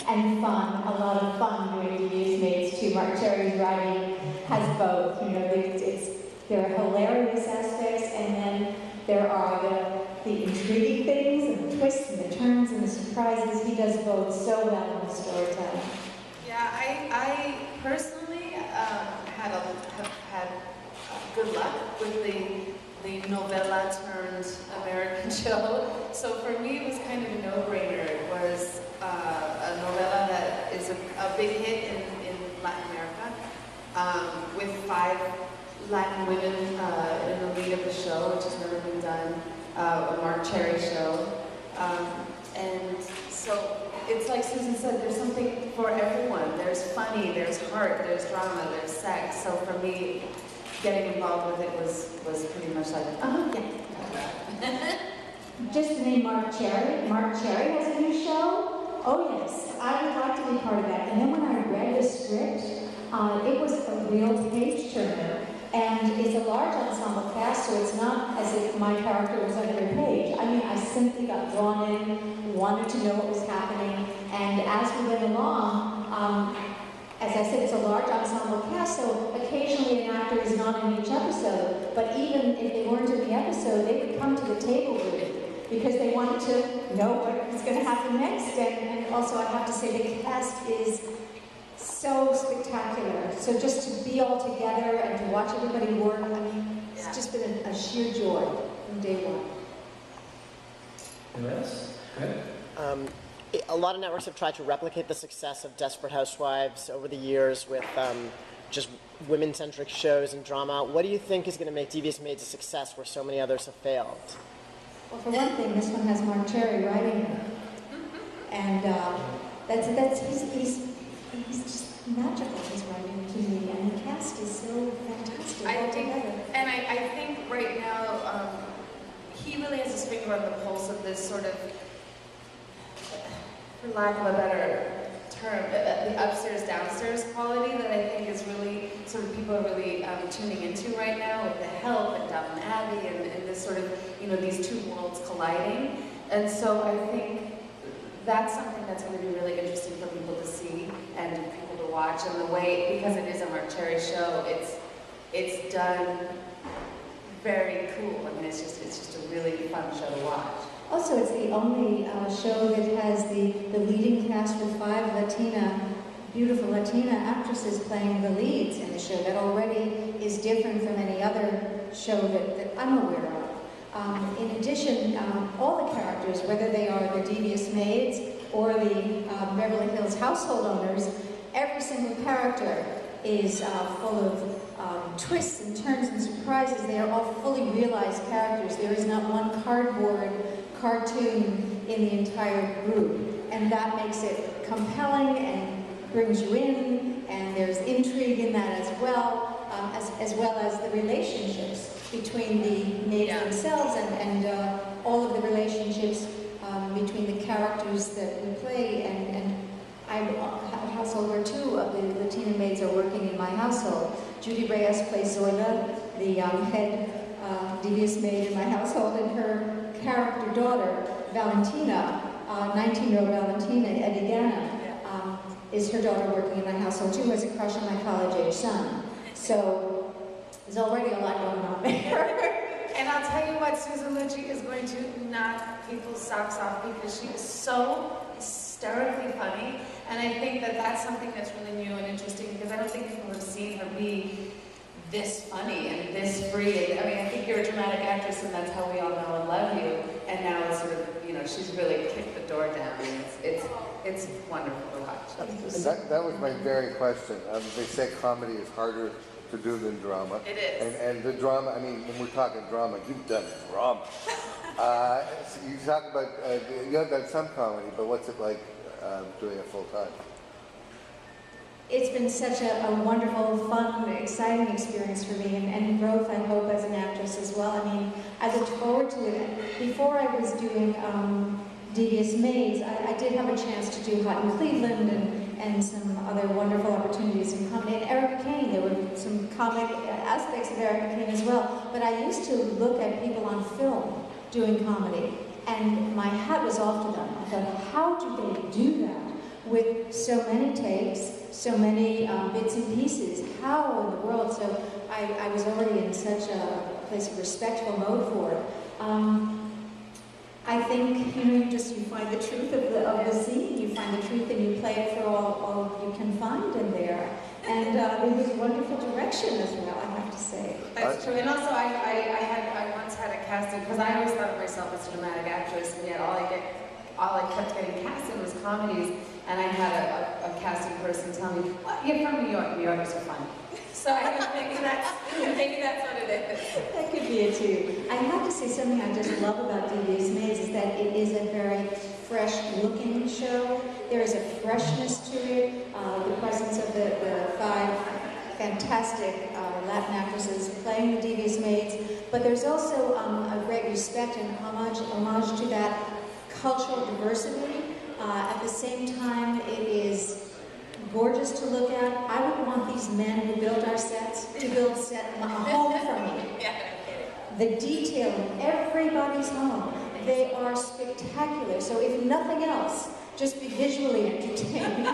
and fun, a lot of fun doing Devious Maids too. Mark Cherry's writing has both. You know, there are hilarious aspects, and then there are the intriguing things, and the twists, and the turns, and the surprises. He does both so well in the storytelling. Yeah, I personally have had good luck with the novella turned American show. So for me, it was kind of a no-brainer. It was a novella that is a big hit in Latin America, with 5 Latin women in the lead of the show, which has never been done, a Mark Cherry show. And so it's like Susan said, there's something for everyone. There's funny, there's heart, there's drama, there's sex. So for me, getting involved with it was pretty much like, yeah. Just the name Mark Cherry. Mark Cherry has a new show? Oh yes, I would like to be part of that. And then when I read the script, it was a real page turner. And it's a large ensemble cast, so it's not as if my character was on every page. I mean, I simply got drawn in, wanted to know what was happening, and as we went along, as I said, it's a large ensemble cast, so occasionally an actor is not in each episode, but even if they weren't in the episode, they would come to the table with it because they wanted to know what was going to happen next. And also, I have to say, the cast is so spectacular. So just to be all together and to watch everybody work, I mean, it's just been a sheer joy from day one. Anyone else? Good. A lot of networks have tried to replicate the success of Desperate Housewives over the years with just women-centric shows and drama. What do you think is going to make Devious Maids a success where so many others have failed? Well, for one thing, this one has Mark Cherry writing it. And he's just magical, his writing to me, and the cast is so fantastic altogether. I think right now, he really has his finger on the pulse of this sort of, for lack of a better term, the upstairs, downstairs quality that I think is really, sort of people are really tuning into right now with The Help and Downton Abbey and this sort of, you know, these two worlds colliding. And so I think that's something that's going to be really interesting for people to see and people to watch. And the way, because it is a Mark Cherry show, it's done very cool. I mean, it's just a really fun show to watch. Also, it's the only show that has the leading cast with 5 beautiful Latina actresses playing the leads in the show. That already is different from any other show that I'm aware of. In addition, all the characters, whether they are the Devious Maids or the Beverly Hills household owners, every single character is full of twists and turns and surprises. They are all fully realized characters. There is not one cardboard cartoon in the entire group, and that makes it compelling and brings you in, and there's intrigue in that as well as the relationships between the maids themselves and all of the relationships between the characters that we play. And I'm a household where 2 of the Latina maids are working in my household. Judy Reyes plays Zoila, the head devious maid in my household, and her character daughter, Valentina, 19-year-old Valentina Edigana, is her daughter working in my household too, who has a crush on my college-age son. So there's already a lot going on there. And I'll tell you what, Susan Lucci is going to knock people's socks off because she is so hysterically funny. And I think that that's something that's really new and interesting because I don't think people have seen her be this funny and this free. I mean, I think you're a dramatic actress and that's how we all know and love you. And now it's sort of, you know, she's really kicked the door down. And it's wonderful to watch. That was my very question. They say comedy is harder to do than drama. It is. And the drama, I mean, when we're talking drama, you've done drama. So you talk about, you have done some comedy, but what's it like doing it full time? It's been such a wonderful, fun, exciting experience for me, and growth, I hope, as an actress as well. I mean, I looked forward to it. Before I was doing Devious Maids, I did have a chance to do Hot in Cleveland and some other wonderful opportunities in comedy. And Erica Kane, there were some comic aspects of Erica Kane as well. But I used to look at people on film doing comedy, and my hat was off to them. I thought, how do they do that? with so many takes, so many bits and pieces. How in the world? So I was already in such a place of respectful mode for it. I think, you know, you find the truth of the scene, you find the truth and you play it for all you can find in there. And it was wonderful direction as well, I have to say. That's true. And also, I once had a casting, because I always thought of myself as a dramatic actress, and yet all I kept getting cast in was comedies. And I had a casting person tell me, well, you're from New York. New Yorkers are funny. So I was thinking that's what it is. That could be it too. I have to say something I just love about Devious Maids is that it is a very fresh-looking show. There is a freshness to it. The presence of the 5 fantastic Latin actresses playing the Devious Maids, but there's also a great respect and homage to that cultural diversity. At the same time, it is gorgeous to look at. I would want these men who built our sets to build a home for me. The detail in everybody's home, they are spectacular. So if nothing else, just be visually entertained.